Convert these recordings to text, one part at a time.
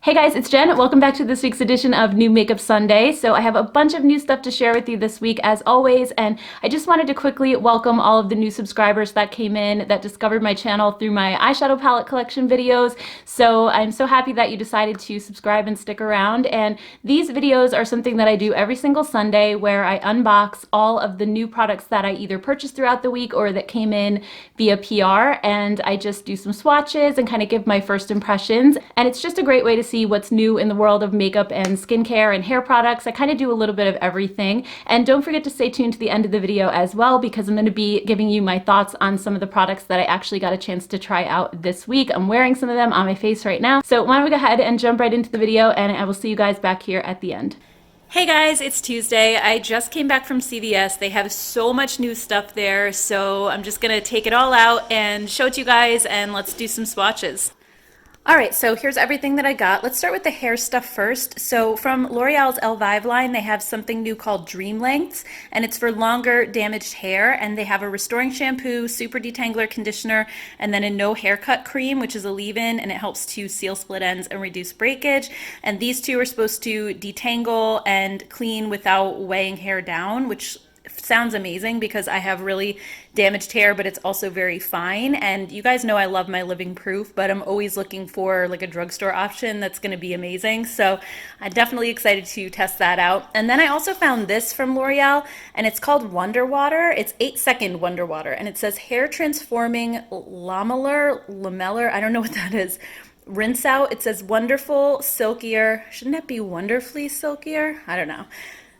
Hey guys, it's Jen. Welcome back to this week's edition of New Makeup Sunday. So I have a bunch of new stuff to share with you this week as always, and I just wanted to quickly welcome all of the new subscribers that came in that discovered my channel through my eyeshadow palette collection videos. So I'm so happy that you decided to subscribe and stick around, and these videos are something that I do every single Sunday where I unbox all of the new products that I either purchased throughout the week or that came in via PR, and I just do some swatches and kind of give my first impressions, and it's just a great way to see what's new in the world of makeup and skincare and hair products. I kind of do a little bit of everything. And don't forget to stay tuned to the end of the video as well, because I'm going to be giving you my thoughts on some of the products that I actually got a chance to try out this week. I'm wearing some of them on my face right now. So why don't we go ahead and jump right into the video, and I will see you guys back here at the end. Hey guys, it's Tuesday. I just came back from CVS. They have so much new stuff there, so I'm just gonna take it all out and show it to you guys, and let's do some swatches. All right, so here's everything that I got. Let's start with the hair stuff first. So from L'Oreal's Elvive line, they have something new called Dream Lengths, and it's for longer damaged hair, and they have a restoring shampoo, super detangler conditioner, and then a no haircut cream, which is a leave-in, and it helps to seal split ends and reduce breakage. And these two are supposed to detangle and clean without weighing hair down, which sounds amazing because I have really damaged hair, but it's also very fine. And you guys know I love my living proof, but I'm always looking for like a drugstore option that's going to be amazing. So I'm definitely excited to test that out. And then I also found this from L'Oreal, and it's called Wonder Water. It's 8-second Wonder Water, and it says hair transforming lamellar. I don't know what that is. Rinse out. It says wonderful, silkier. Shouldn't that be wonderfully silkier? I don't know.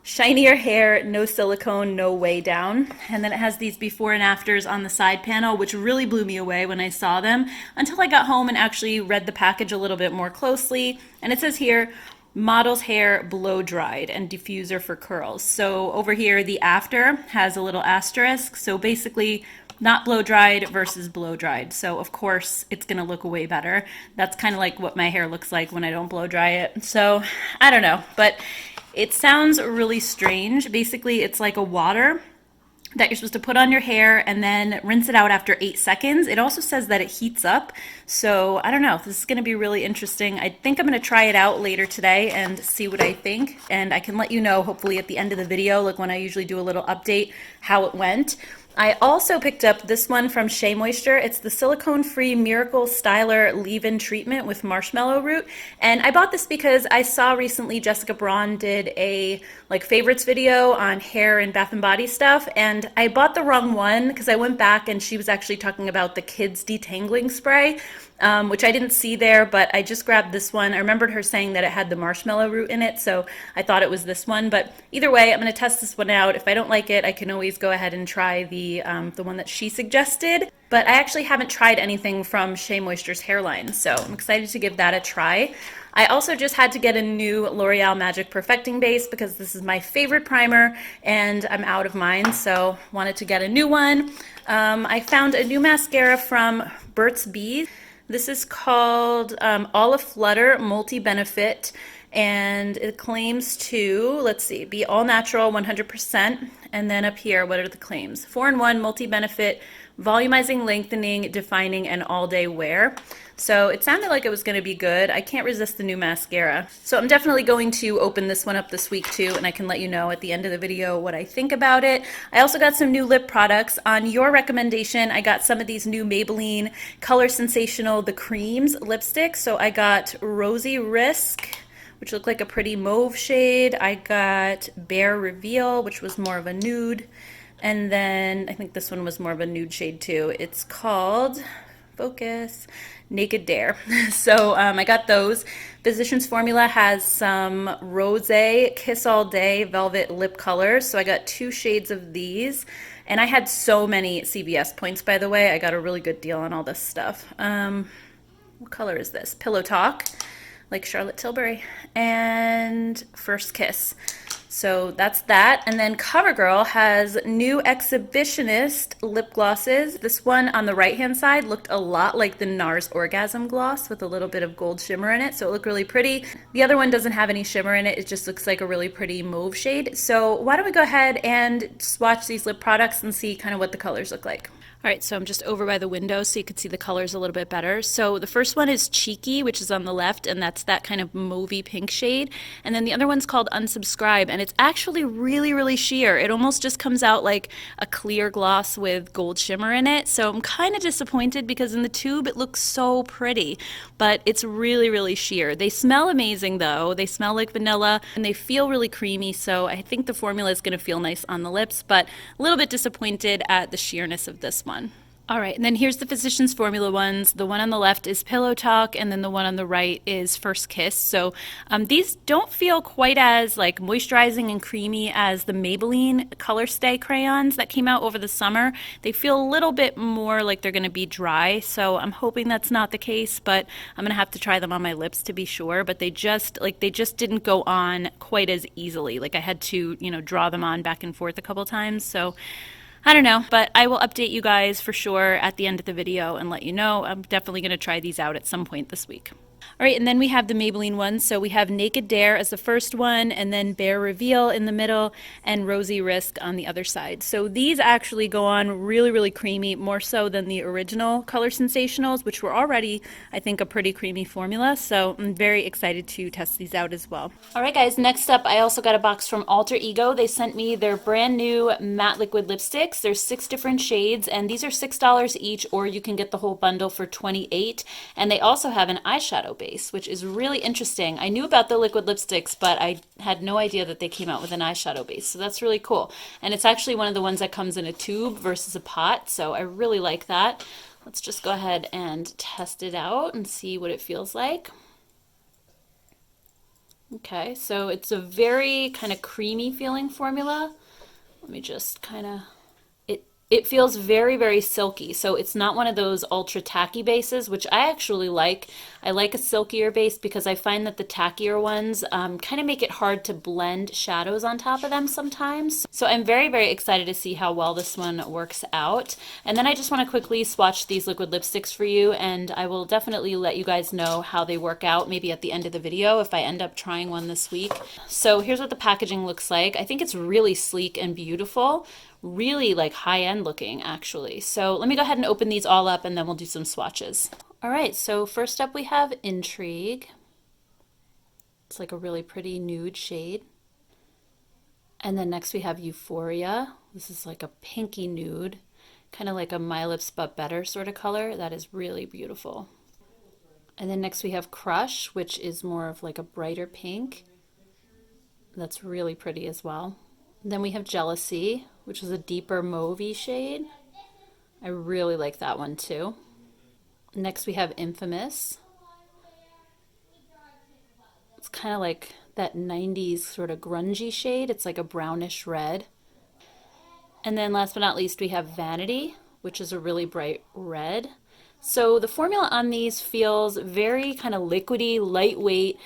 Shinier hair, no silicone, no way down. And then it has these before and afters on the side panel, which really blew me away when I saw them until I got home and actually read the package a little bit more closely. And it says here, model's hair blow dried and diffuser for curls. So over here, the after has a little asterisk. So basically not blow dried versus blow dried. So of course it's gonna look way better. That's kind of like what my hair looks like when I don't blow dry it. So I don't know, but it sounds really strange. Basically, it's like a water that you're supposed to put on your hair and then rinse it out after 8 seconds. It also says that it heats up. So I don't know, this is gonna be really interesting. I think I'm gonna try it out later today and see what I think. And I can let you know, hopefully at the end of the video, like when I usually do a little update, how it went. I also picked up this one from Shea Moisture. It's the silicone-free Miracle Styler leave-in treatment with marshmallow root. And I bought this because I saw recently Jessica Braun did a favorites video on hair and Bath and Body stuff, and I bought the wrong one because I went back and she was actually talking about the kids detangling spray, which I didn't see there, but I just grabbed this one. I remembered her saying that it had the marshmallow root in it, so I thought it was this one. But either way, I'm going to test this one out. If I don't like it, I can always go ahead and try the one that she suggested. But I actually haven't tried anything from Shea Moisture's hairline, so I'm excited to give that a try. I also just had to get a new L'Oreal Magic Perfecting Base because this is my favorite primer and I'm out of mine, so wanted to get a new one. I found a new mascara from Burt's Bees. This is called Aflutter Multi-Benefit, and it claims to, let's see, be all natural 100%. And then up here, what are the claims? 4-in-1 multi-benefit, volumizing, lengthening, defining, and all-day wear. So it sounded like it was going to be good. I can't resist the new mascara. So I'm definitely going to open this one up this week too, and I can let you know at the end of the video what I think about it. I also got some new lip products. On your recommendation, I got some of these new Maybelline Color Sensational The Creams lipsticks. So I got Rosy Risk, which looked like a pretty mauve shade. I got Bare Reveal, which was more of a nude. And then I think this one was more of a nude shade too. It's called, focus, Naked Dare. So I got those. Physicians Formula has some Rosé Kiss All Day Velvet Lip Colors. So I got 2 shades of these. And I had so many CVS points, by the way. I got a really good deal on all this stuff. What color is this? Pillow Talk, like Charlotte Tilbury. And First Kiss. So that's that. And then CoverGirl has new Exhibitionist lip glosses. This one on the right-hand side looked a lot like the NARS Orgasm Gloss with a little bit of gold shimmer in it, so it looked really pretty. The other one doesn't have any shimmer in it. It just looks like a really pretty mauve shade. So why don't we go ahead and swatch these lip products and see kind of what the colors look like. All right, so I'm just over by the window so you can see the colors a little bit better. So the first one is Cheeky, which is on the left, and that's that kind of mauvey pink shade. And then the other one's called Unsubscribe, and it's actually really, really sheer. It almost just comes out like a clear gloss with gold shimmer in it. So I'm kind of disappointed because in the tube it looks so pretty, but it's really, really sheer. They smell amazing though. They smell like vanilla and they feel really creamy, so I think the formula is going to feel nice on the lips, but a little bit disappointed at the sheerness of this one. All right, and then here's the Physicians Formula ones. The one on the left is Pillow Talk, and then the one on the right is First Kiss. So these don't feel quite as like moisturizing and creamy as the Maybelline Color Stay crayons that came out over the summer. They feel a little bit more like they're going to be dry, so I'm hoping that's not the case, but I'm going to have to try them on my lips to be sure. But they just didn't go on quite as easily. Like I had to, draw them on back and forth a couple times. So I don't know, but I will update you guys for sure at the end of the video and let you know. I'm definitely going to try these out at some point this week. All right, and then we have the Maybelline ones. So we have Naked Dare as the first one, and then Bare Reveal in the middle, and Rosy Risk on the other side. So these actually go on really, really creamy, more so than the original Color Sensationals, which were already, I think, a pretty creamy formula. So I'm very excited to test these out as well. All right, guys, next up, I also got a box from Alter Ego. They sent me their brand new matte liquid lipsticks. There's 6 different shades, and these are $6 each, or you can get the whole bundle for $28. And they also have an eyeshadow base, which is really interesting. I knew about the liquid lipsticks, but I had no idea that they came out with an eyeshadow base, so that's really cool. And it's actually one of the ones that comes in a tube versus a pot, so I really like that. Let's just go ahead and test it out and see what it feels like. Okay, so it's a very kind of creamy feeling formula. Let me just kind of... It feels very, very silky, so it's not one of those ultra tacky bases, which I actually like. I like a silkier base because I find that the tackier ones kind of make it hard to blend shadows on top of them sometimes. So I'm very, very excited to see how well this one works out. And then I just want to quickly swatch these liquid lipsticks for you, and I will definitely let you guys know how they work out maybe at the end of the video if I end up trying one this week. So here's what the packaging looks like. I think it's really sleek and beautiful. Really like high-end looking actually. So let me go ahead and open these all up and then we'll do some swatches. All right, so first up we have Intrigue. It's like a really pretty nude shade. And then next we have Euphoria. This is like a pinky nude, kind of like a My Lips But Better sort of color. That is really beautiful. And then next we have Crush, which is more of like a brighter pink. That's really pretty as well. Then we have Jealousy, which is a deeper mauvey shade. I really like that one too. Next we have Infamous. It's kind of like that 90s sort of grungy shade. It's like a brownish red. And then last but not least we have Vanity, which is a really bright red. So the formula on these feels very kind of liquidy, lightweight.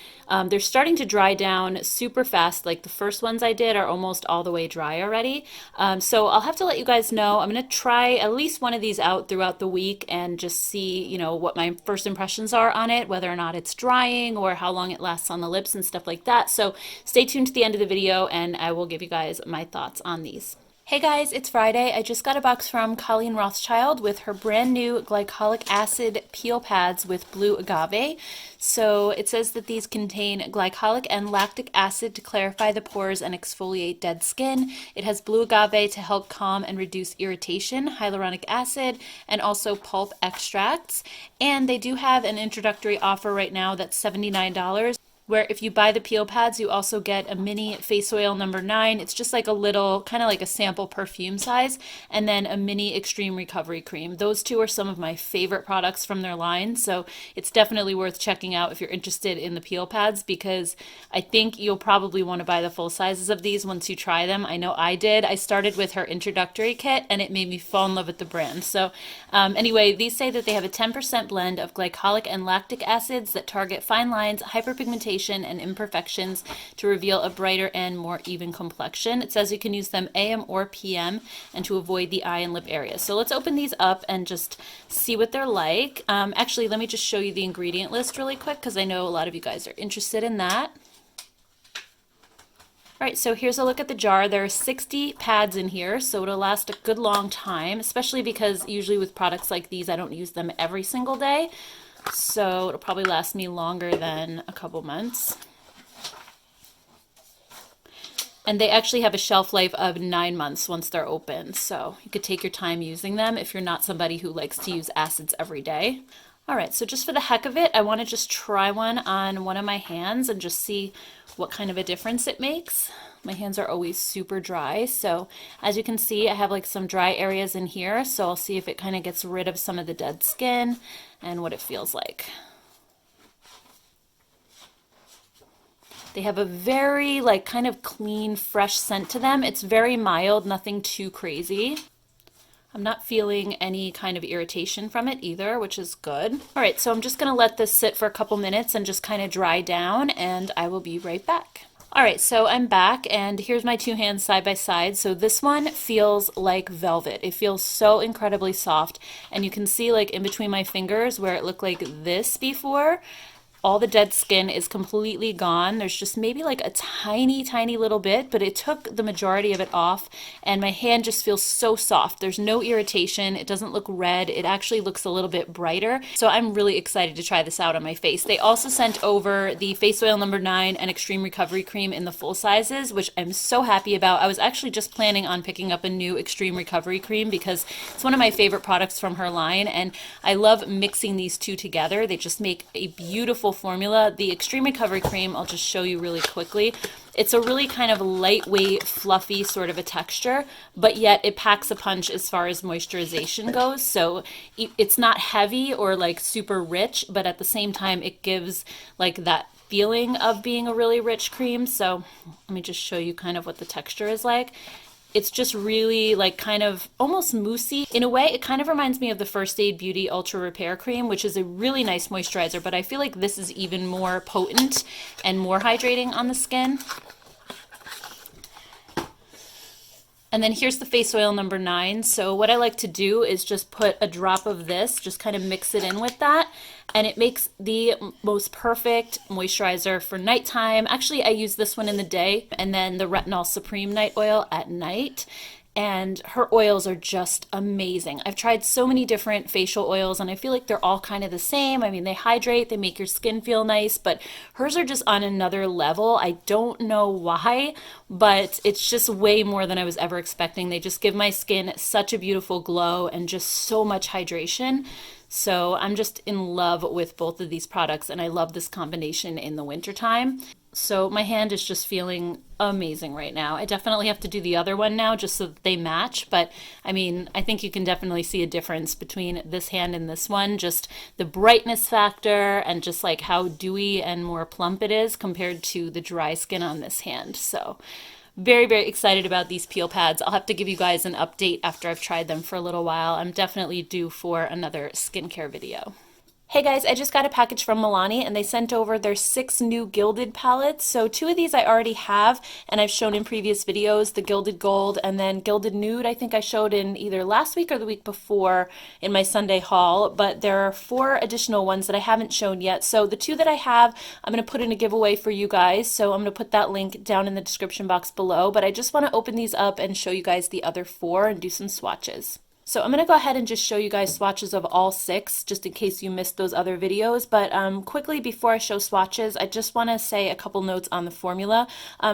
They're starting to dry down super fast. Like the first ones I did are almost all the way dry already. So I'll have to let you guys know. I'm going to try at least one of these out throughout the week and just see, what my first impressions are on it, whether or not it's drying or how long it lasts on the lips and stuff like that. So stay tuned to the end of the video and I will give you guys my thoughts on these. Hey guys, it's Friday. I just got a box from Colleen Rothschild with her brand new glycolic acid peel pads with blue agave. So it says that these contain glycolic and lactic acid to clarify the pores and exfoliate dead skin. It has blue agave to help calm and reduce irritation, hyaluronic acid, and also pulp extracts. And they do have an introductory offer right now that's $79. Where if you buy the peel pads, you also get a mini face oil number 9. It's just like a little, kind of like a sample perfume size, and then a mini extreme recovery cream. Those two are some of my favorite products from their line, so it's definitely worth checking out if you're interested in the peel pads, because I think you'll probably want to buy the full sizes of these once you try them. I know I did. I started with her introductory kit, and it made me fall in love with the brand. So anyway, these say that they have a 10% blend of glycolic and lactic acids that target fine lines, hyperpigmentation, and imperfections to reveal a brighter and more even complexion. It says you can use them AM or PM and to avoid the eye and lip area. So let's open these up and just see what they're like. Actually, let me just show you the ingredient list really quick because I know a lot of you guys are interested in that. All right, so here's a look at the jar. There are 60 pads in here, so it'll last a good long time, especially because usually with products like these, I don't use them every single day. So it'll probably last me longer than a couple months. And they actually have a shelf life of 9 months once they're open. So you could take your time using them if you're not somebody who likes to use acids every day. All right, so just for the heck of it, I want to just try one on one of my hands and just see what kind of a difference it makes. My hands are always super dry, so as you can see, I have like some dry areas in here, so I'll see if it kind of gets rid of some of the dead skin and what it feels like. They have a very like kind of clean, fresh scent to them. It's very mild, nothing too crazy. I'm not feeling any kind of irritation from it either, which is good. All right, so I'm just gonna let this sit for a couple minutes and just kind of dry down, and I will be right back. All right, so I'm back, and here's my two hands side by side. So this one feels like velvet. It feels so incredibly soft, and you can see like in between my fingers where it looked like this before, all the dead skin is completely gone. There's just maybe like a tiny, tiny little bit, but it took the majority of it off, and my hand just feels so soft. There's no irritation. It doesn't look red. It actually looks a little bit brighter. So I'm really excited to try this out on my face. They also sent over the Face Oil number 9 and Extreme Recovery Cream in the full sizes, which I'm so happy about. I was actually just planning on picking up a new Extreme Recovery Cream because it's one of my favorite products from her line, and I love mixing these two together. They just make a beautiful formula. The Extreme Recovery Cream, I'll just show you really quickly. It's a really kind of lightweight, fluffy sort of a texture, but yet it packs a punch as far as moisturization goes. So it's not heavy or like super rich, but at the same time, it gives like that feeling of being a really rich cream. So let me just show you kind of what the texture is like. It's just really like kind of almost moussey. In a way, it kind of reminds me of the First Aid Beauty Ultra Repair Cream, which is a really nice moisturizer, but I feel like this is even more potent and more hydrating on the skin. And then here's the Face Oil number 9. So what I like to do is just put a drop of this, just kind of mix it in with that. And it makes the most perfect moisturizer for nighttime. Actually, I use this one in the day, and then the Retinol Supreme Night Oil at night. And her oils are just amazing. I've tried so many different facial oils, and I feel like they're all kind of the same. I mean, they hydrate, they make your skin feel nice, but hers are just on another level. I don't know why, but it's just way more than I was ever expecting. They just give my skin such a beautiful glow and just so much hydration. So I'm just in love with both of these products, and I love this combination in the wintertime. So my hand is just feeling amazing right now. I definitely have to do the other one now just so that they match. But I mean, I think you can definitely see a difference between this hand and this one. Just the brightness factor and just like how dewy and more plump it is compared to the dry skin on this hand. So very, very excited about these peel pads. I'll have to give you guys an update after I've tried them for a little while. I'm definitely due for another skincare video. Hey guys, I just got a package from Milani, and they sent over their 6 new Gilded palettes. So 2 of these I already have, and I've shown in previous videos, the Gilded Gold and then Gilded Nude. I think I showed in either last week or the week before in my Sunday haul, but there are 4 additional ones that I haven't shown yet. So the 2 that I have, I'm going to put in a giveaway for you guys. So I'm going to put that link down in the description box below, but I just want to open these up and show you guys the other 4 and do some swatches. So I'm going to go ahead and just show you guys swatches of all 6, just in case you missed those other videos. But quickly, before I show swatches, I just want to say a couple notes on the formula.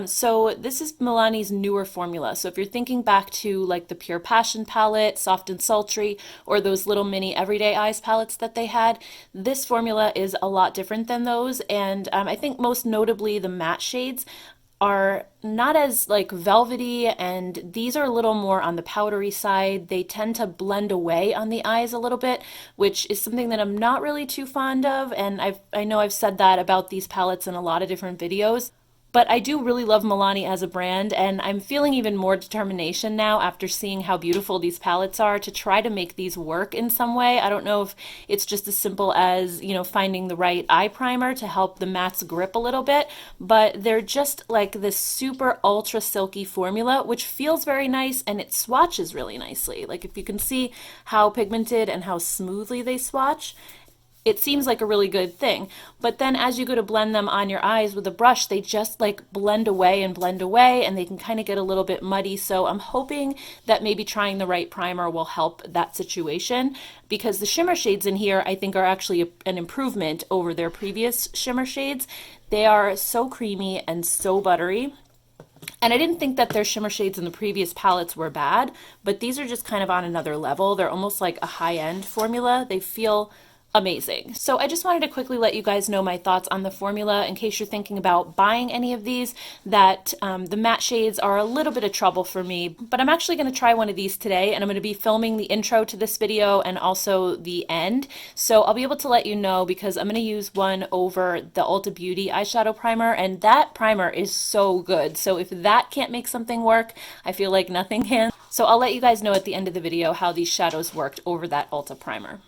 So this is Milani's newer formula. So if you're thinking back to like the Pure Passion palette, Soft and Sultry, or those little mini Everyday Eyes palettes that they had, this formula is a lot different than those. And I think most notably the matte shades are not as like velvety, and these are a little more on the powdery side. They tend to blend away on the eyes a little bit, which is something that I'm not really too fond of, and I know I've said that about these palettes in a lot of different videos. But I do really love Milani as a brand, and I'm feeling even more determination now after seeing how beautiful these palettes are to try to make these work in some way. I don't know if it's just as simple as, you know, finding the right eye primer to help the mattes grip a little bit, but they're just like this super ultra silky formula, which feels very nice, and it swatches really nicely. Like if you can see how pigmented and how smoothly they swatch, it seems like a really good thing. But then as you go to blend them on your eyes with a brush, they just like blend away and they can kind of get a little bit muddy. So I'm hoping that maybe trying the right primer will help that situation, because the shimmer shades in here I think are actually an improvement over their previous shimmer shades. They are so creamy and so buttery. And I didn't think that their shimmer shades in the previous palettes were bad, but these are just kind of on another level. They're almost like a high-end formula. They feel amazing. So I just wanted to quickly let you guys know my thoughts on the formula in case you're thinking about buying any of these, that the matte shades are a little bit of trouble for me, but I'm actually going to try one of these today, and I'm going to be filming the intro to this video and also the end. So I'll be able to let you know, because I'm going to use one over the Ulta Beauty eyeshadow primer, and that primer is so good. So if that can't make something work, I feel like nothing can. So I'll let you guys know at the end of the video how these shadows worked over that Ulta primer.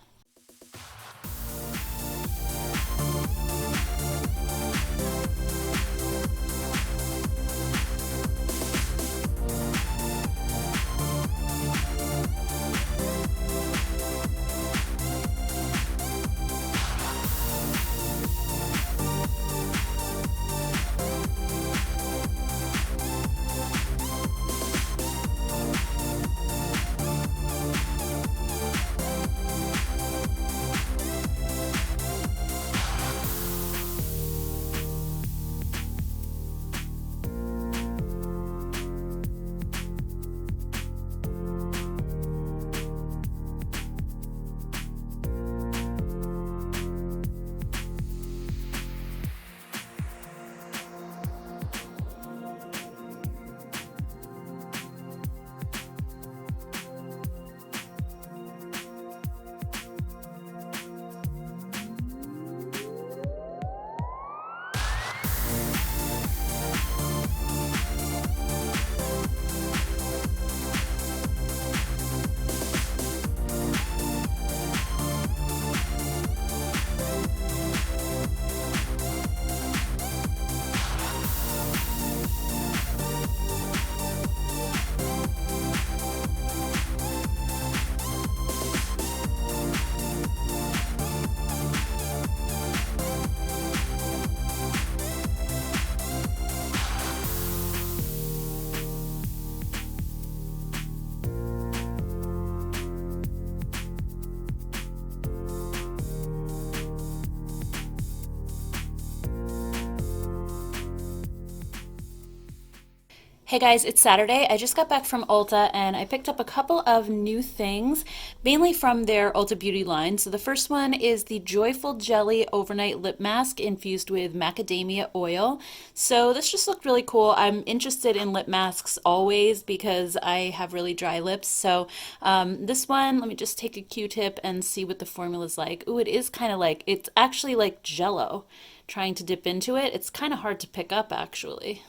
Hey guys, it's Saturday. I just got back from Ulta and I picked up a couple of new things, mainly from their Ulta Beauty line. So the first one is the Joyful Jelly Overnight Lip Mask infused with macadamia oil. So this just looked really cool. I'm interested in lip masks always because I have really dry lips. So this one, let me just take a Q-tip and see what the formula's like. Ooh, it is kind of like, it's actually like Jello. Trying to dip into it, it's kind of hard to pick up actually.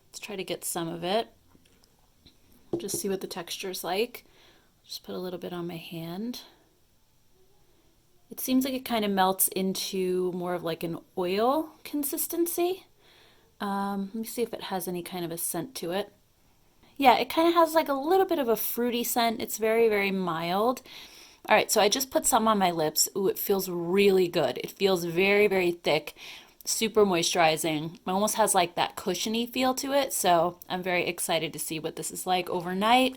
Let's try to get some of it. Just see what the texture's like. Just put a little bit on my hand. It seems like it kind of melts into more of like an oil consistency. Let me see if it has any kind of a scent to it. Yeah, it kind of has like a little bit of a fruity scent. It's very, very mild. All right, so I just put some on my lips. Ooh, it feels really good. It feels very, very thick, super moisturizing. It almost has like that cushiony feel to it, so I'm very excited to see what this is like overnight.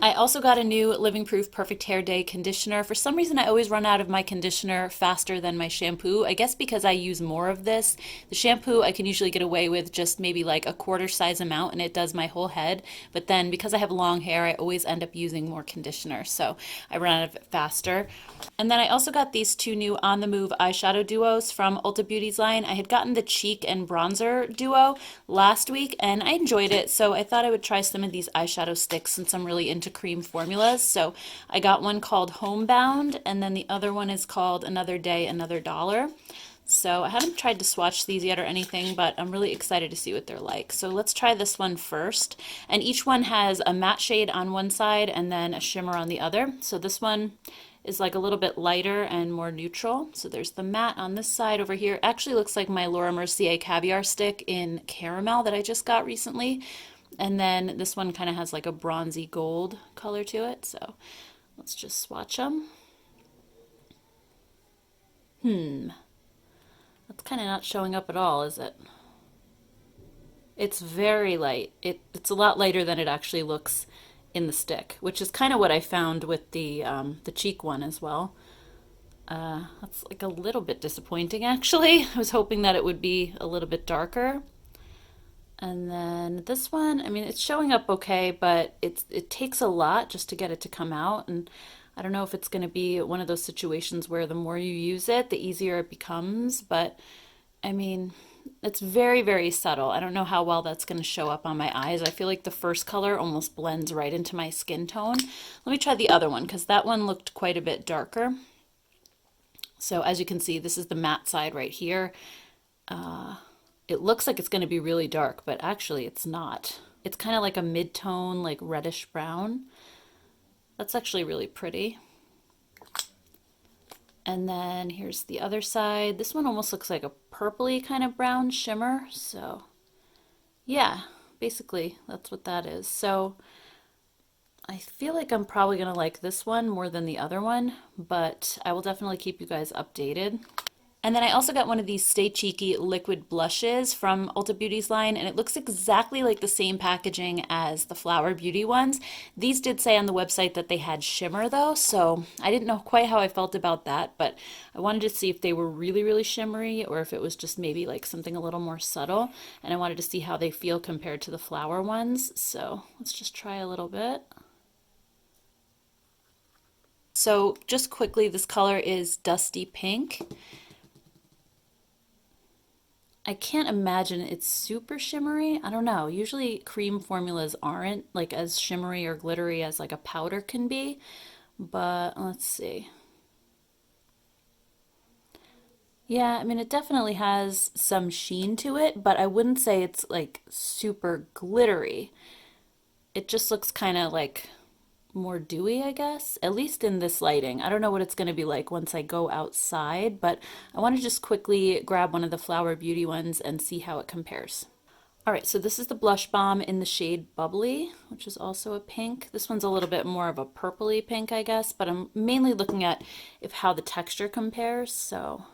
I also got a new Living Proof Perfect Hair Day conditioner. For some reason, I always run out of my conditioner faster than my shampoo. I guess because I use more of this. The shampoo I can usually get away with just maybe like a quarter size amount and it does my whole head. But then because I have long hair, I always end up using more conditioner. So I run out of it faster. And then I also got these two new On The Move eyeshadow duos from Ulta Beauty's line. I had gotten the Cheek and Bronzer duo last week and I enjoyed it. So I thought I would try some of these eyeshadow sticks since I'm really into cream formulas. So I got one called Homebound and then the other one is called Another Day, Another Dollar. So I haven't tried to swatch these yet or anything, but I'm really excited to see what they're like. So let's try this one first. And each one has a matte shade on one side and then a shimmer on the other. So this one is like a little bit lighter and more neutral. So there's the matte on this side over here. It actually looks like my Laura Mercier Caviar stick in caramel that I just got recently. And then this one kind of has like a bronzy gold color to it. So let's just swatch them. That's kind of not showing up at all, is it? It's very light. It's a lot lighter than it actually looks in the stick, which is kind of what I found with the cheek one as well. That's like a little bit disappointing actually. I was hoping that it would be a little bit darker. And then this one, I mean, it's showing up okay, but it takes a lot just to get it to come out. And I don't know if it's going to be one of those situations where the more you use it, the easier it becomes. But I mean, it's very, very subtle. I don't know how well that's going to show up on my eyes. I feel like the first color almost blends right into my skin tone. Let me try the other one because that one looked quite a bit darker. So as you can see, this is the matte side right here. It looks like it's going to be really dark, but actually it's not. It's kind of like a mid-tone, like reddish brown. That's actually really pretty. And then here's the other side. This one almost looks like a purpley kind of brown shimmer. So yeah, basically that's what that is. So I feel like I'm probably going to like this one more than the other one, but I will definitely keep you guys updated. And then I also got one of these Stay Cheeky liquid blushes from Ulta Beauty's line, and it looks exactly like the same packaging as the Flower Beauty ones. These did say on the website that they had shimmer though, so I didn't know quite how I felt about that, but I wanted to see if they were really, really shimmery or if it was just maybe like something a little more subtle, and I wanted to see how they feel compared to the flower ones. So let's just try a little bit. So just quickly, this color is Dusty Pink. I can't imagine it's super shimmery. I don't know. Usually cream formulas aren't like as shimmery or glittery as like a powder can be. But let's see. Yeah, I mean, it definitely has some sheen to it, but I wouldn't say it's like super glittery. It just looks kind of like more dewy, I guess, at least in this lighting. I don't know what it's going to be like once I go outside, but I want to just quickly grab one of the Flower Beauty ones and see how it compares. All right, so this is the Blush Balm in the shade Bubbly, which is also a pink. This one's a little bit more of a purpley pink, I guess, but I'm mainly looking at how the texture compares. So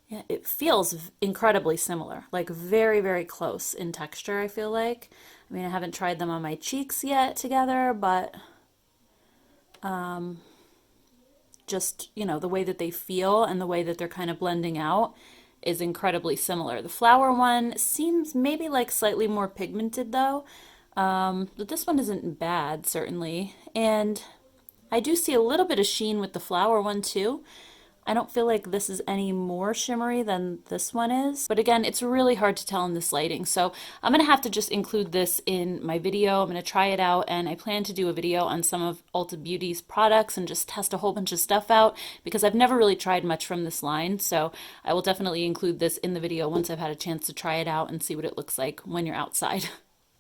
yeah, it feels incredibly similar, like very, very close in texture, I feel like. I mean, I haven't tried them on my cheeks yet together, but just, you know, the way that they feel and the way that they're kind of blending out is incredibly similar. The flower one seems maybe like slightly more pigmented though, but this one isn't bad, certainly. And I do see a little bit of sheen with the flower one too. I don't feel like this is any more shimmery than this one is. But again, it's really hard to tell in this lighting. So I'm going to have to just include this in my video. I'm going to try it out, and I plan to do a video on some of Ulta Beauty's products and just test a whole bunch of stuff out because I've never really tried much from this line. So I will definitely include this in the video once I've had a chance to try it out and see what it looks like when you're outside.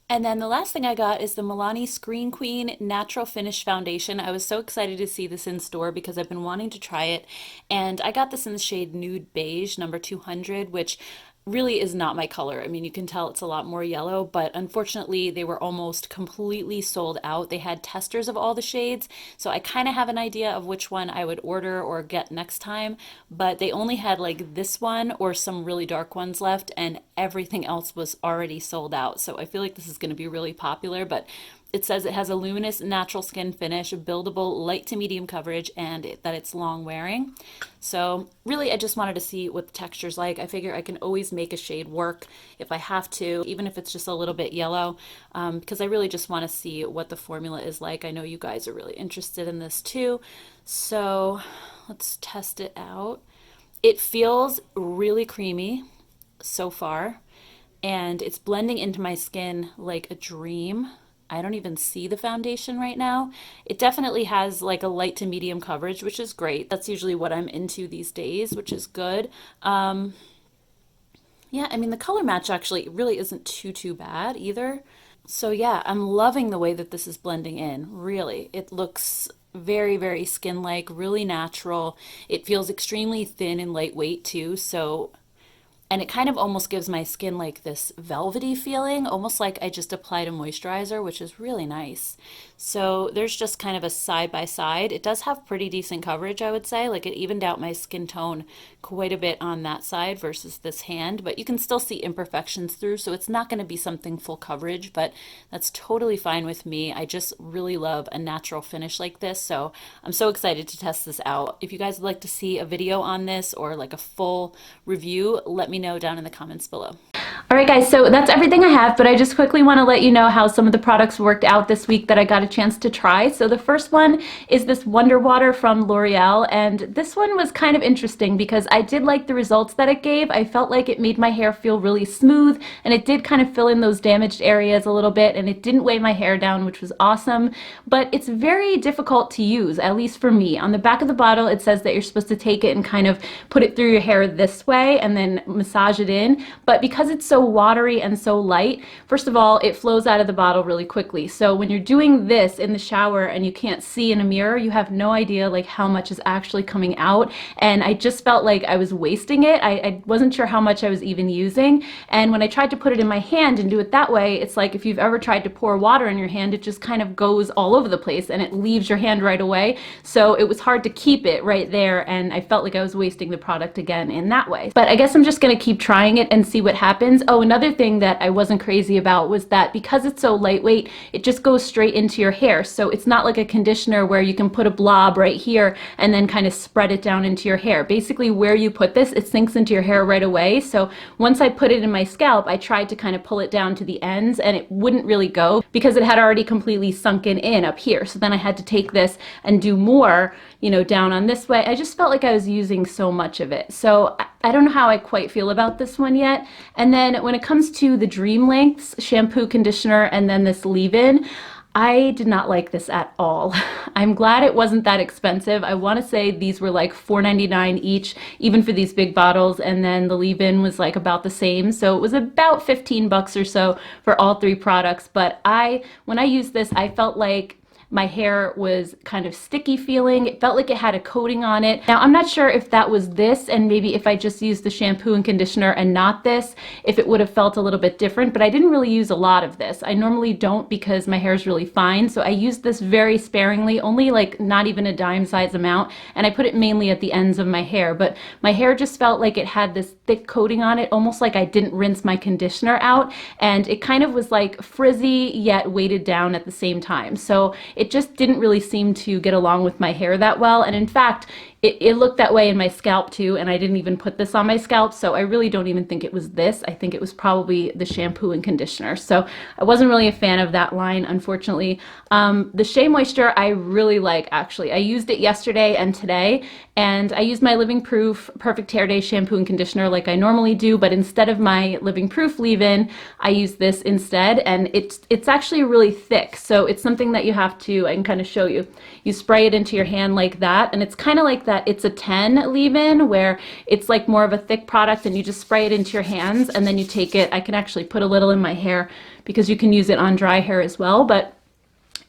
And then the last thing I got is the Milani Screen Queen Natural Finish Foundation. I was so excited to see this in store because I've been wanting to try it. And I got this in the shade Nude Beige, number 200, which really is not my color. I mean, you can tell it's a lot more yellow, but unfortunately they were almost completely sold out. They had testers of all the shades, so I kind of have an idea of which one I would order or get next time, but they only had like this one or some really dark ones left, and everything else was already sold out. So I feel like this is going to be really popular, but it says it has a luminous natural skin finish, buildable light to medium coverage, and that it's long wearing. So really, I just wanted to see what the texture's like. I figure I can always make a shade work if I have to, even if it's just a little bit yellow, because I really just want to see what the formula is like. I know you guys are really interested in this too. So let's test it out. It feels really creamy so far, and it's blending into my skin like a dream. I don't even see the foundation right now. It definitely has like a light to medium coverage, which is great. That's usually what I'm into these days, which is good. Yeah, I mean, the color match actually really isn't too bad either. So yeah, I'm loving the way that this is blending in, really. It looks very, very skin-like, really natural. It feels extremely thin and lightweight too, so And it kind of almost gives my skin like this velvety feeling, almost like I just applied a moisturizer, which is really nice. So there's just kind of a side by side. It does have pretty decent coverage, I would say. Like it evened out my skin tone quite a bit on that side versus this hand, but you can still see imperfections through, so it's not going to be something full coverage, but that's totally fine with me. I just really love a natural finish like this, so I'm so excited to test this out. If you guys would like to see a video on this or like a full review, let me know down in the comments below. Alright guys, so that's everything I have, but I just quickly want to let you know how some of the products worked out this week that I got a chance to try. So the first one is this Wonder Water from L'Oreal, and this one was kind of interesting because I did like the results that it gave. I felt like it made my hair feel really smooth, and it did kind of fill in those damaged areas a little bit, and it didn't weigh my hair down, which was awesome, but it's very difficult to use, at least for me. On the back of the bottle, it says that you're supposed to take it and kind of put it through your hair this way and then massage it in, but because it's so watery and so light, first of all, it flows out of the bottle really quickly. So when you're doing this in the shower and you can't see in a mirror, you have no idea like how much is actually coming out, and I just felt like I was wasting it. I wasn't sure how much I was even using, and when I tried to put it in my hand and do it that way, it's like if you've ever tried to pour water in your hand, it just kind of goes all over the place and it leaves your hand right away. So it was hard to keep it right there, and I felt like I was wasting the product again in that way. But I guess I'm just gonna keep trying it and see what happens. Oh, another thing that I wasn't crazy about was that because it's so lightweight, it just goes straight into your hair. So it's not like a conditioner where you can put a blob right here and then kind of spread it down into your hair. Basically, where you put this, it sinks into your hair right away. So once I put it in my scalp, I tried to kind of pull it down to the ends and it wouldn't really go because it had already completely sunken in up here. So then I had to take this and do more, you know, down on this way. I just felt like I was using so much of it. So I don't know how I quite feel about this one yet. And then when it comes to the Dream Lengths shampoo, conditioner, and then this leave-in, I did not like this at all. I'm glad it wasn't that expensive. I want to say these were like $4.99 each, even for these big bottles, and then the leave-in was like about the same. So it was about 15 bucks or so for all three products. But when I used this, I felt like my hair was kind of sticky feeling. It felt like it had a coating on it. Now, I'm not sure if that was this, and maybe if I just used the shampoo and conditioner and not this, if it would have felt a little bit different, but I didn't really use a lot of this. I normally don't because my hair is really fine, so I used this very sparingly, only like not even a dime size amount, and I put it mainly at the ends of my hair, but my hair just felt like it had this thick coating on it, almost like I didn't rinse my conditioner out, and it kind of was like frizzy yet weighted down at the same time. So it just didn't really seem to get along with my hair that well, and in fact, it looked that way in my scalp too, and I didn't even put this on my scalp, so I really don't even think it was this. I think it was probably the shampoo and conditioner. So I wasn't really a fan of that line, unfortunately. The Shea Moisture I really like, actually. I used it yesterday and today, and I used my Living Proof Perfect Hair Day shampoo and conditioner like I normally do, but instead of my Living Proof leave-in, I use this instead, and it's actually really thick, so it's something that you have to, I can kind of show you. You spray it into your hand like that, and it's kind of like that. It's a 10 leave-in where it's like more of a thick product and you just spray it into your hands and then you take it. I can actually put a little in my hair because you can use it on dry hair as well, but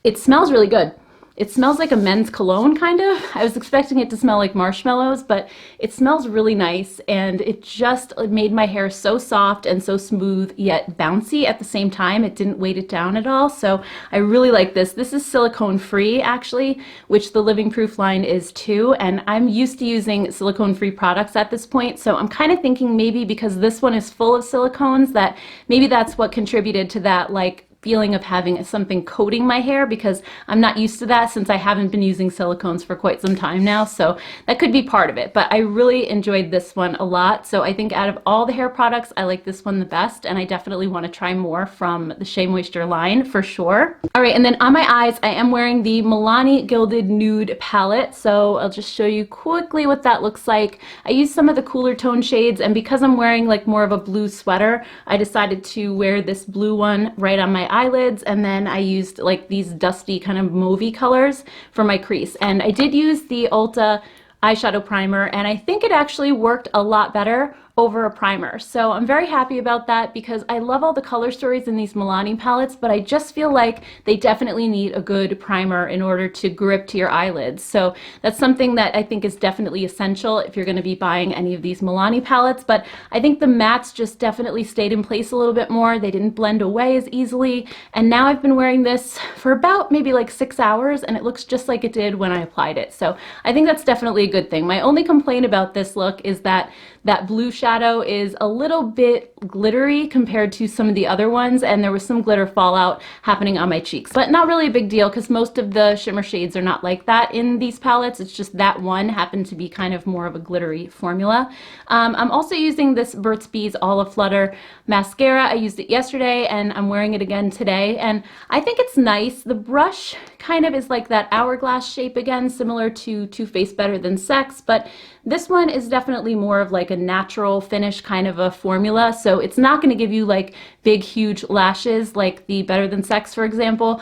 it smells really good. It smells like a men's cologne, kind of. I was expecting it to smell like marshmallows, but it smells really nice, and it just made my hair so soft and so smooth, yet bouncy at the same time. It didn't weight it down at all, so I really like this. This is silicone-free, actually, which the Living Proof line is too, and I'm used to using silicone-free products at this point, so I'm kind of thinking maybe because this one is full of silicones that maybe that's what contributed to that, like, feeling of having something coating my hair, because I'm not used to that since I haven't been using silicones for quite some time now, so that could be part of it. But I really enjoyed this one a lot, so I think out of all the hair products, I like this one the best, and I definitely want to try more from the Shea Moisture line for sure. Alright, and then on my eyes, I am wearing the Milani Gilded Nude palette, so I'll just show you quickly what that looks like. I used some of the cooler tone shades, and because I'm wearing like more of a blue sweater, I decided to wear this blue one right on my eyelids, and then I used like these dusty kind of mauvey colors for my crease. And I did use the Ulta eyeshadow primer, and I think it actually worked a lot better over a primer. So I'm very happy about that because I love all the color stories in these Milani palettes, but I just feel like they definitely need a good primer in order to grip to your eyelids. So that's something that I think is definitely essential if you're going to be buying any of these Milani palettes. But I think the mattes just definitely stayed in place a little bit more. They didn't blend away as easily. And now I've been wearing this for about maybe like 6 hours and it looks just like it did when I applied it. So I think that's definitely a good thing. My only complaint about this look is that that blue shadow is a little bit glittery compared to some of the other ones, and there was some glitter fallout happening on my cheeks. But not really a big deal because most of the shimmer shades are not like that in these palettes. It's just that one happened to be kind of more of a glittery formula. I'm also using this Burt's Bees Aflutter mascara. I used it yesterday and I'm wearing it again today, and I think it's nice. The brush kind of is like that hourglass shape again, similar to Too Faced Better Than Sex, but this one is definitely more of like a natural finish kind of a formula, so it's not going to give you like big huge lashes like the Better Than Sex, for example.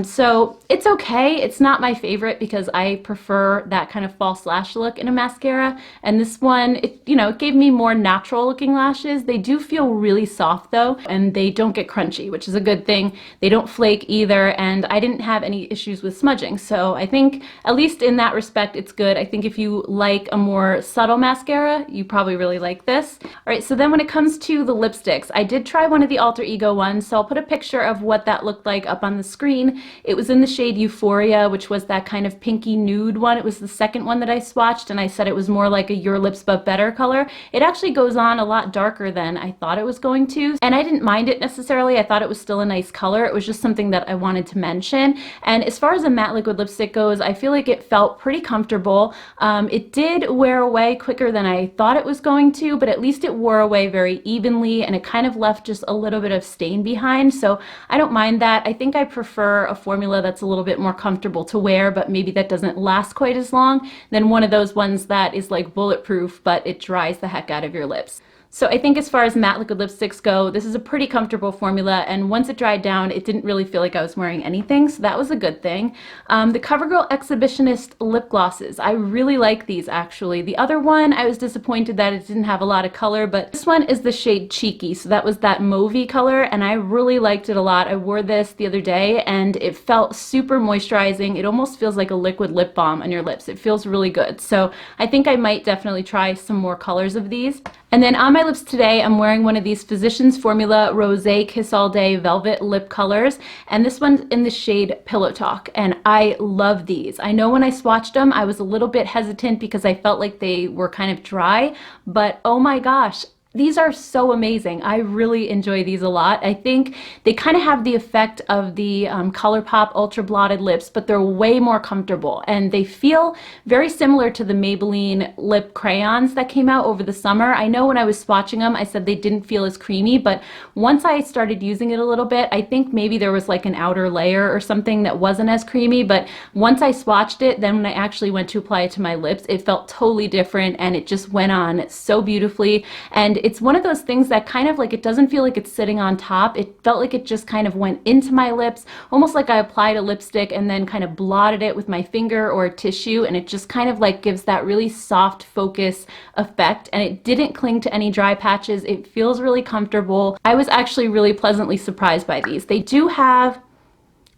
So it's okay. It's not my favorite because I prefer that kind of false lash look in a mascara, and this one, it gave me more natural looking lashes. They do feel really soft though, and they don't get crunchy, which is a good thing. They don't flake either, and I didn't have any issues with smudging, so I think at least in that respect it's good. I think if you like a more subtle mascara, you probably really like this. All right, so then when it comes to the lipsticks, I did try one of the Alter Ego ones, so I'll put a picture of what that looked like up on the screen. It was in the shade Euphoria, which was that kind of pinky nude one. It was the second one that I swatched, and I said it was more like a Your Lips But Better color. It actually goes on a lot darker than I thought it was going to, and I didn't mind it necessarily. I thought it was still a nice color. It was just something that I wanted to mention. And as far as a matte liquid lipstick goes, I feel like it felt pretty comfortable. It did wear away quicker than I thought it was going to, but at least it wore away very evenly, and it kind of left just a little bit of stain behind, so I don't mind that. I think I prefer a formula that's a little bit more comfortable to wear, but maybe that doesn't last quite as long than one of those ones that is like bulletproof, but it dries the heck out of your lips. So I think as far as matte liquid lipsticks go, this is a pretty comfortable formula, and once it dried down, it didn't really feel like I was wearing anything, so that was a good thing. The CoverGirl Exhibitionist Lip Glosses, I really like these actually. The other one, I was disappointed that it didn't have a lot of color, but this one is the shade Cheeky, so that was that mauvey color, and I really liked it a lot. I wore this the other day, and it felt super moisturizing. It almost feels like a liquid lip balm on your lips. It feels really good, so I think I might definitely try some more colors of these. And then on my lips today, I'm wearing one of these Physicians Formula Rosé Kiss All Day Velvet Lip Colors, and this one's in the shade Pillow Talk, and I love these. I know when I swatched them, I was a little bit hesitant because I felt like they were kind of dry, but oh my gosh, these are so amazing. I really enjoy these a lot. I think they kind of have the effect of the ColourPop Ultra Blotted Lips, but they're way more comfortable, and they feel very similar to the Maybelline lip crayons that came out over the summer. I know when I was swatching them, I said they didn't feel as creamy, but once I started using it a little bit, I think maybe there was like an outer layer or something that wasn't as creamy, but once I swatched it, then when I actually went to apply it to my lips, it felt totally different, and it just went on so beautifully. And it's one of those things that kind of like, it doesn't feel like it's sitting on top. It felt like it just kind of went into my lips, almost like I applied a lipstick and then kind of blotted it with my finger or a tissue, and it just kind of like gives that really soft focus effect, and it didn't cling to any dry patches. It feels really comfortable. I was actually really pleasantly surprised by these. They do have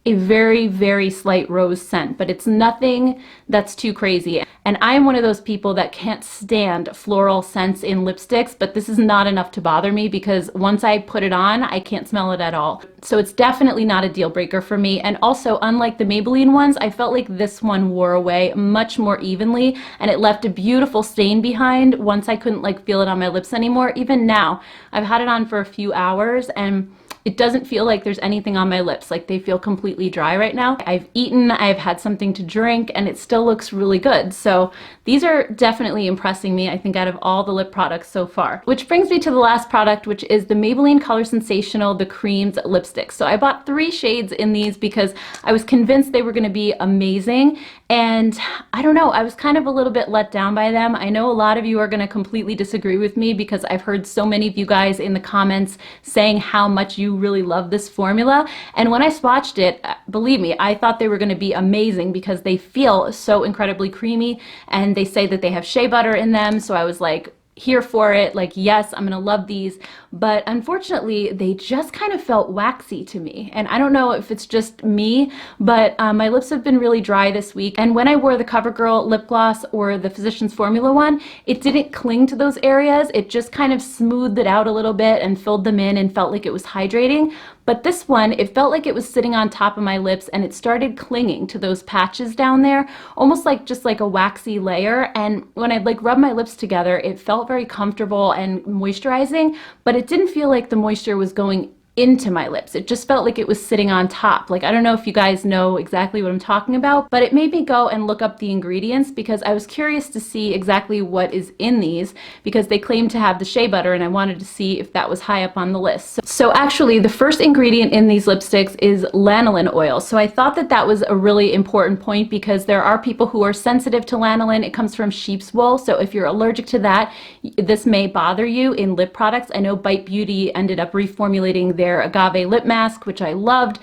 a very, very slight rose scent, but it's nothing that's too crazy. And I'm one of those people that can't stand floral scents in lipsticks, but this is not enough to bother me because once I put it on, I can't smell it at all. So it's definitely not a deal breaker for me. And also, unlike the Maybelline ones, I felt like this one wore away much more evenly, and it left a beautiful stain behind once I couldn't like feel it on my lips anymore. Even now, I've had it on for a few hours, and it doesn't feel like there's anything on my lips. Like, they feel completely dry right now. I've eaten, I've had something to drink, and it still looks really good. So these are definitely impressing me, I think, out of all the lip products so far. Which brings me to the last product, which is the Maybelline Color Sensational The Creams lipstick. So I bought 3 shades in these because I was convinced they were going to be amazing. And I don't know, I was kind of a little bit let down by them. I know a lot of you are going to completely disagree with me because I've heard so many of you guys in the comments saying how much you really love this formula. And when I swatched it, believe me, I thought they were going to be amazing because they feel so incredibly creamy, and they say that they have shea butter in them. So I was like, here for it, like, yes, I'm gonna love these, but unfortunately they just kind of felt waxy to me. And I don't know if it's just me, but my lips have been really dry this week, and when I wore the CoverGirl lip gloss or the Physicians Formula one, it didn't cling to those areas. It just kind of smoothed it out a little bit and filled them in and felt like it was hydrating. But this one, it felt like it was sitting on top of my lips, and it started clinging to those patches down there, almost like just like a waxy layer. And when I'd like rub my lips together, it felt very comfortable and moisturizing, but it didn't feel like the moisture was going into my lips. It just felt like it was sitting on top. Like, I don't know if you guys know exactly what I'm talking about, but it made me go and look up the ingredients because I was curious to see exactly what is in these, because they claim to have the shea butter, and I wanted to see if that was high up on the list. So actually, the first ingredient in these lipsticks is lanolin oil. So I thought that that was a really important point because there are people who are sensitive to lanolin. It comes from sheep's wool, so if you're allergic to that, this may bother you in lip products. I know Bite Beauty ended up reformulating their agave lip mask, which I loved,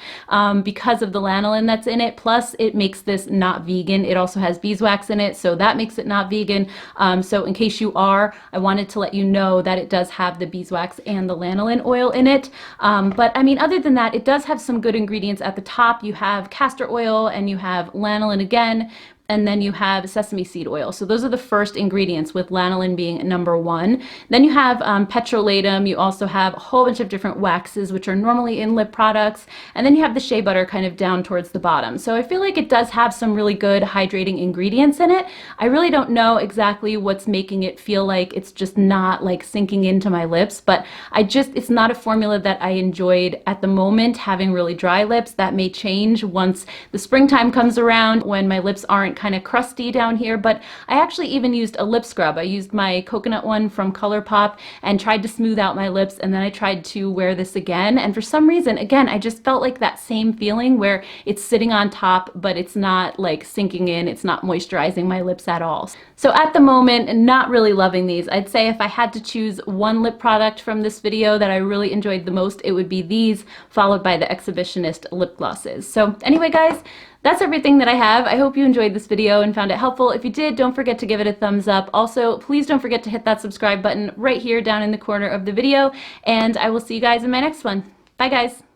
because of the lanolin that's in it. Plus, it makes this not vegan. It also has beeswax in it, so that makes it not vegan. So in case you are, I wanted to let you know that it does have the beeswax and the lanolin oil in it. But I mean, other than that, it does have some good ingredients at the top. You have castor oil and you have lanolin again, and then you have sesame seed oil. So those are the first ingredients, with lanolin being number one. Then you have petrolatum. You also have a whole bunch of different waxes, which are normally in lip products. And then you have the shea butter kind of down towards the bottom. So I feel like it does have some really good hydrating ingredients in it. I really don't know exactly what's making it feel like it's just not like sinking into my lips, but it's not a formula that I enjoyed at the moment, having really dry lips. That may change once the springtime comes around, when my lips aren't kind of crusty down here. But I actually even used a lip scrub. I used my coconut one from ColourPop and tried to smooth out my lips, and then I tried to wear this again, and for some reason, again, I just felt like that same feeling where it's sitting on top, but it's not like sinking in, it's not moisturizing my lips at all. So at the moment, not really loving these. I'd say if I had to choose one lip product from this video that I really enjoyed the most, it would be these, followed by the Exhibitionist lip glosses. So anyway, guys, that's everything that I have. I hope you enjoyed this video and found it helpful. If you did, don't forget to give it a thumbs up. Also, please don't forget to hit that subscribe button right here down in the corner of the video, and I will see you guys in my next one. Bye, guys.